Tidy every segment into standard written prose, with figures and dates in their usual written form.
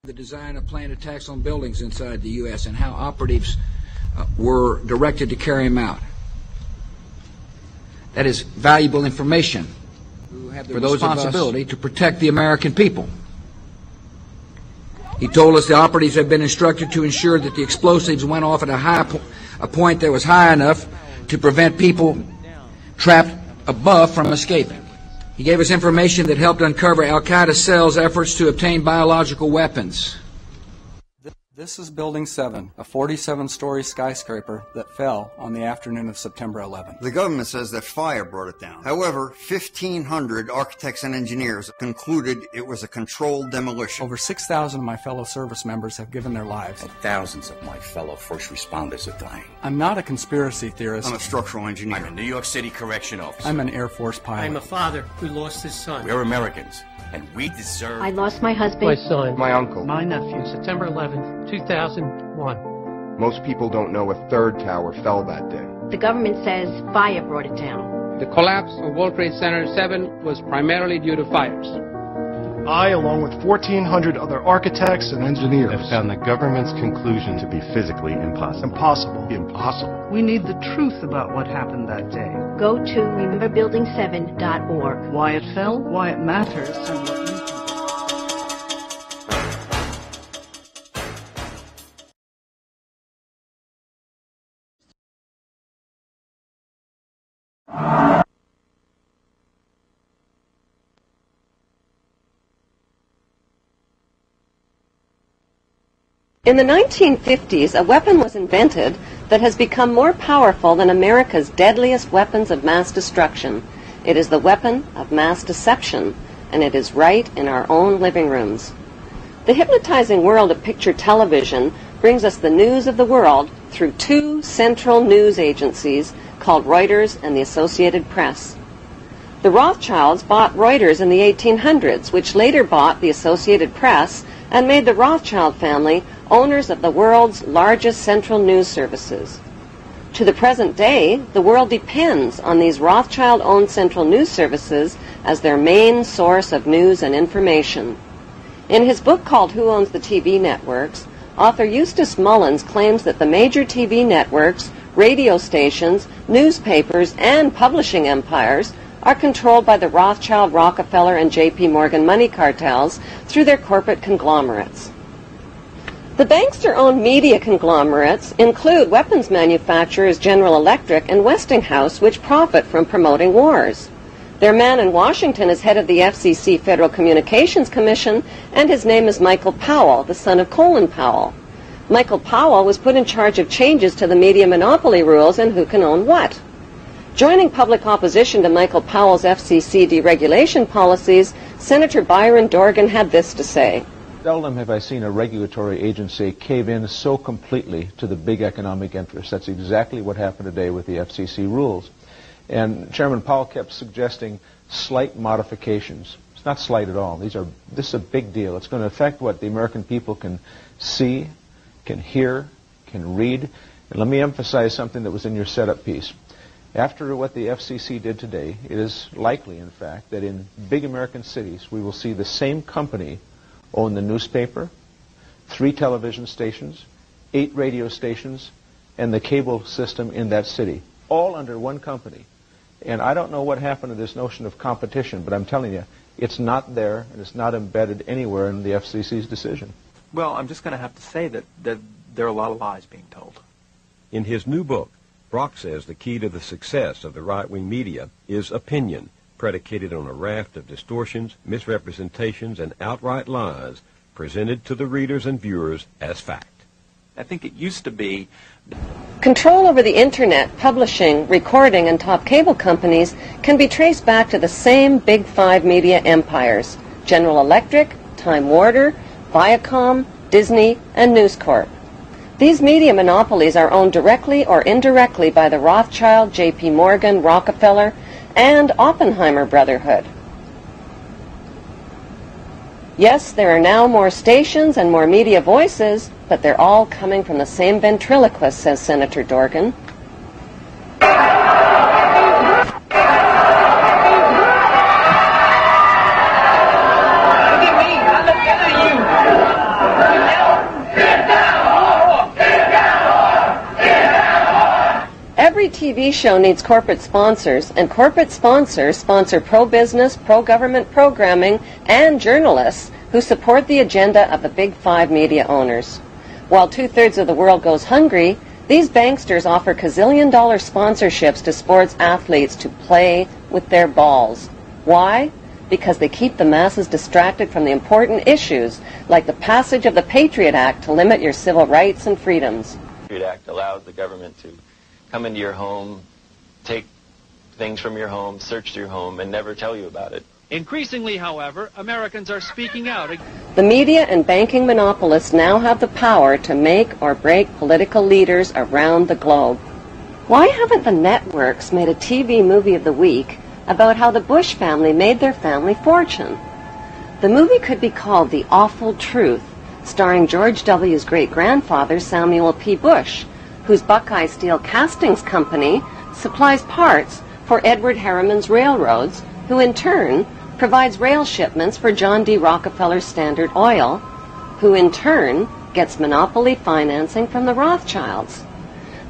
The design of planned attacks on buildings inside the U.S. and how operatives were directed to carry them out. That is valuable information for those responsibility to protect the American people. He told us the operatives had been instructed to ensure that the explosives went off at a point that was high enough to prevent people trapped above from escaping. He gave us information that helped uncover Al-Qaeda cells' efforts to obtain biological weapons. This is Building 7, a 47-story skyscraper that fell on the afternoon of September 11th. The government says that fire brought it down. However, 1,500 architects and engineers concluded it was a controlled demolition. Over 6,000 of my fellow service members have given their lives. And thousands of my fellow first responders are dying. I'm not a conspiracy theorist. I'm a structural engineer. I'm a New York City correction officer. I'm an Air Force pilot. I'm a father who lost his son. We're Americans, and we deserve... I lost my husband. My son. My uncle. My nephew. September 11th, 2001. Most people don't know a third tower fell that day. The government says fire brought it down. The collapse of World Trade Center 7 was primarily due to fires. I, along with 1,400 other architects and engineers, have found the government's conclusion to be physically impossible. Impossible. We need the truth about what happened that day. Go to rememberbuilding7.org. Why it fell, why it matters, and what you can do. In the 1950s, a weapon was invented that has become more powerful than America's deadliest weapons of mass destruction. It is the weapon of mass deception, and it is right in our own living rooms. The hypnotizing world of picture television brings us the news of the world through two central news agencies called Reuters and the Associated Press. The Rothschilds bought Reuters in the 1800s, which later bought the Associated Press and made the Rothschild family owners of the world's largest central news services. To the present day, the world depends on these Rothschild-owned central news services as their main source of news and information. In his book called Who Owns the TV Networks, author Eustace Mullins claims that the major TV networks, radio stations, newspapers, and publishing empires are controlled by the Rothschild, Rockefeller, and J.P. Morgan money cartels through their corporate conglomerates. The bankster-owned media conglomerates include weapons manufacturers General Electric and Westinghouse, which profit from promoting wars. Their man in Washington is head of the FCC Federal Communications Commission, and his name is Michael Powell, the son of Colin Powell. Michael Powell was put in charge of changes to the media monopoly rules and who can own what. Joining public opposition to Michael Powell's FCC deregulation policies, Senator Byron Dorgan had this to say. Seldom have I seen a regulatory agency cave in so completely to the big economic interests. That's exactly what happened today with the FCC rules. And Chairman Powell kept suggesting slight modifications. It's not slight at all. This is a big deal. It's going to affect what the American people can see, can hear, can read. And let me emphasize something that was in your setup piece. After what the FCC did today, it is likely, in fact, that in big American cities we will see the same company own the newspaper, 3 television stations, 8 radio stations, and the cable system in that city, all under one company. And I don't know what happened to this notion of competition, but I'm telling you, it's not there, and it's not embedded anywhere in the FCC's decision. Well, I'm just going to have to say that there are a lot of lies being told. In his new book, Brock says the key to the success of the right-wing media is opinion, predicated on a raft of distortions, misrepresentations, and outright lies presented to the readers and viewers as fact. I think it used to be... Control over the Internet, publishing, recording, and top cable companies can be traced back to the same Big Five media empires: General Electric, Time Warner, Viacom, Disney, and News Corp. These media monopolies are owned directly or indirectly by the Rothschild, J.P. Morgan, Rockefeller, and Oppenheimer Brotherhood. Yes, there are now more stations and more media voices, but they're all coming from the same ventriloquist, says Senator Dorgan. TV show needs corporate sponsors, and corporate sponsors sponsor pro-business, pro-government programming, and journalists who support the agenda of the big five media owners. While 2/3 of the world goes hungry, these banksters offer gazillion-dollar sponsorships to sports athletes to play with their balls. Why? Because they keep the masses distracted from the important issues, like the passage of the Patriot Act to limit your civil rights and freedoms. The Patriot Act allows the government to come into your home, take things from your home, search your home, and never tell you about it. Increasingly, however, Americans are speaking out. The media and banking monopolists now have the power to make or break political leaders around the globe. Why haven't the networks made a TV movie of the week about how the Bush family made their family fortune? The movie could be called The Awful Truth, starring George W.'s great-grandfather, Samuel P. Bush, whose Buckeye Steel Castings Company supplies parts for Edward Harriman's railroads, who in turn provides rail shipments for John D. Rockefeller's Standard Oil, who in turn gets monopoly financing from the Rothschilds.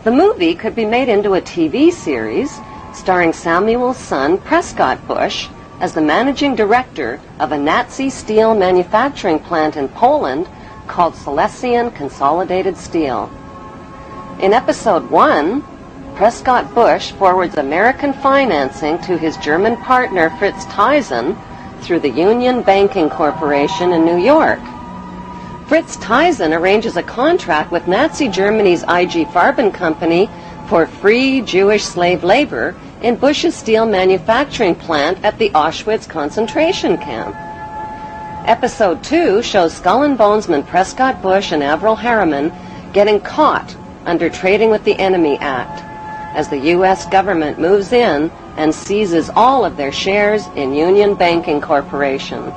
The movie could be made into a TV series starring Samuel's son, Prescott Bush, as the managing director of a Nazi steel manufacturing plant in Poland called Silesian Consolidated Steel. In episode 1, Prescott Bush forwards American financing to his German partner Fritz Thyssen through the Union Banking Corporation in New York. Fritz Thyssen arranges a contract with Nazi Germany's IG Farben Company for free Jewish slave labor in Bush's steel manufacturing plant at the Auschwitz concentration camp. Episode 2 shows Skull and Bonesman Prescott Bush and Averell Harriman getting caught under Trading with the Enemy Act, as the U.S. government moves in and seizes all of their shares in Union Banking Corporation.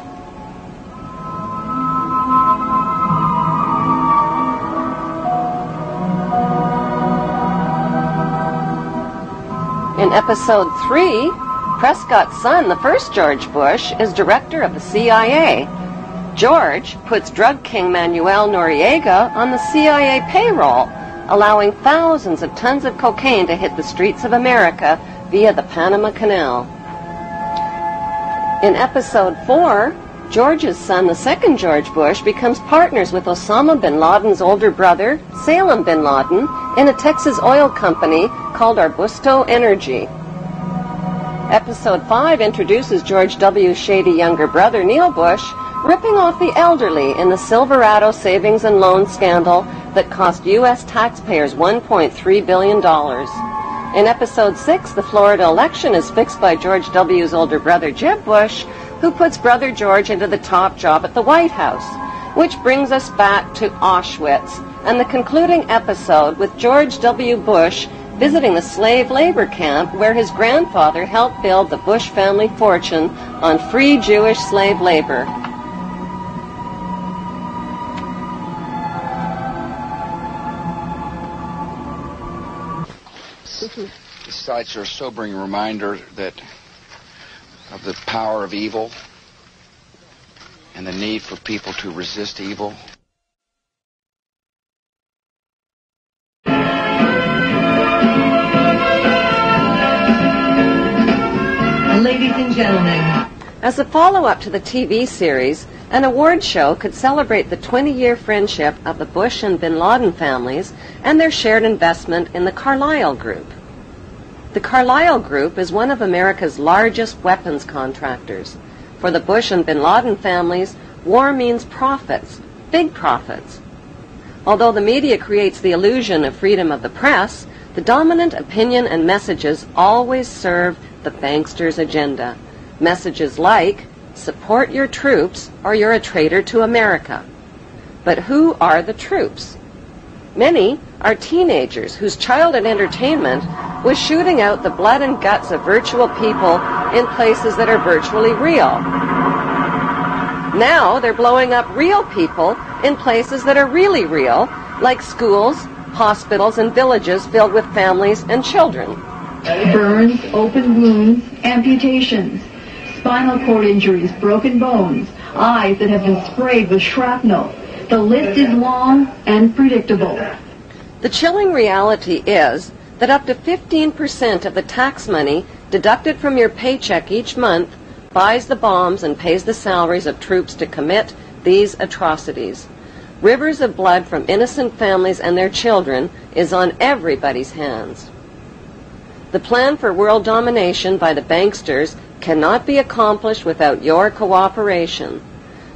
In episode 3, Prescott's son, the first George Bush, is director of the CIA. George puts drug king Manuel Noriega on the CIA payroll, allowing thousands of tons of cocaine to hit the streets of America via the Panama Canal. In episode 4, George's son, the second George Bush, becomes partners with Osama bin Laden's older brother, Salem bin Laden, in a Texas oil company called Arbusto Energy. Episode 5 introduces George W.'s shady younger brother, Neil Bush, ripping off the elderly in the Silverado savings and loan scandal that cost U.S. taxpayers $1.3 billion. In episode 6, the Florida election is fixed by George W.'s older brother, Jeb Bush, who puts brother George into the top job at the White House, which brings us back to Auschwitz and the concluding episode with George W. Bush visiting the slave labor camp where his grandfather helped build the Bush family fortune on free Jewish slave labor. The sights are a sobering reminder of the power of evil and the need for people to resist evil. Ladies and gentlemen, as a follow-up to the TV series, an award show could celebrate the 20-year friendship of the Bush and bin Laden families and their shared investment in the Carlyle Group. The Carlyle Group is one of America's largest weapons contractors. For the Bush and bin Laden families, war means profits, big profits. Although the media creates the illusion of freedom of the press, the dominant opinion and messages always serve the banksters' agenda. Messages like, support your troops or you're a traitor to America. But who are the troops? Many are teenagers whose childhood entertainment was shooting out the blood and guts of virtual people in places that are virtually real. Now they're blowing up real people in places that are really real, like schools, hospitals, and villages filled with families and children. Burns, open wounds, amputations, spinal cord injuries, broken bones, eyes that have been sprayed with shrapnel. The list is long and predictable. The chilling reality is that up to 15% of the tax money deducted from your paycheck each month buys the bombs and pays the salaries of troops to commit these atrocities. Rivers of blood from innocent families and their children is on everybody's hands. The plan for world domination by the banksters cannot be accomplished without your cooperation.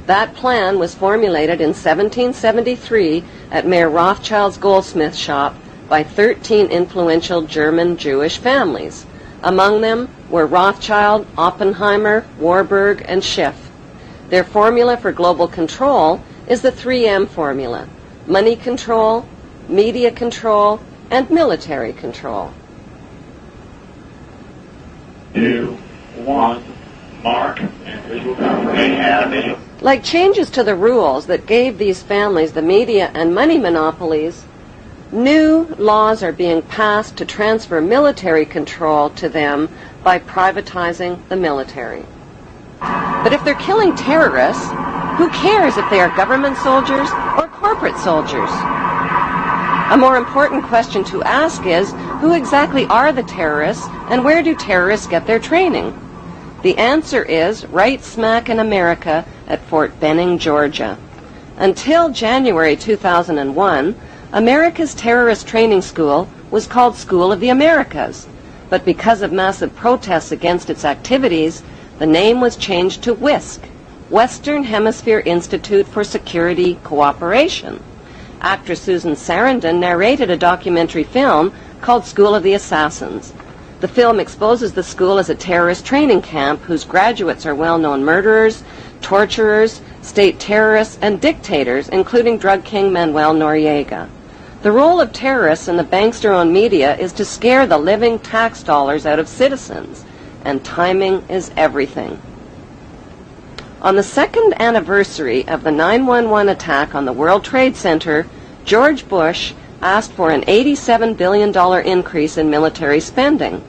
That plan was formulated in 1773 at Mayor Rothschild's goldsmith shop by 13 influential German Jewish families. Among them were Rothschild, Oppenheimer, Warburg, and Schiff. Their formula for global control is the 3M formula: money control, media control, and military control. 2, 1, mark, and visual confirmation animation. Like changes to the rules that gave these families the media and money monopolies, new laws are being passed to transfer military control to them by privatizing the military. But if they're killing terrorists, who cares if they are government soldiers or corporate soldiers? A more important question to ask is, who exactly are the terrorists and where do terrorists get their training? The answer is right smack in America at Fort Benning, Georgia. Until January 2001, America's terrorist training school was called School of the Americas, but because of massive protests against its activities, the name was changed to WISC, Western Hemisphere Institute for Security Cooperation. Actress Susan Sarandon narrated a documentary film called School of the Assassins. The film exposes the school as a terrorist training camp whose graduates are well-known murderers, torturers, state terrorists, and dictators, including drug king Manuel Noriega. The role of terrorists in the bankster-owned media is to scare the living tax dollars out of citizens, and timing is everything. On the second anniversary of the 9/11 attack on the World Trade Center, George Bush asked for an $87 billion increase in military spending.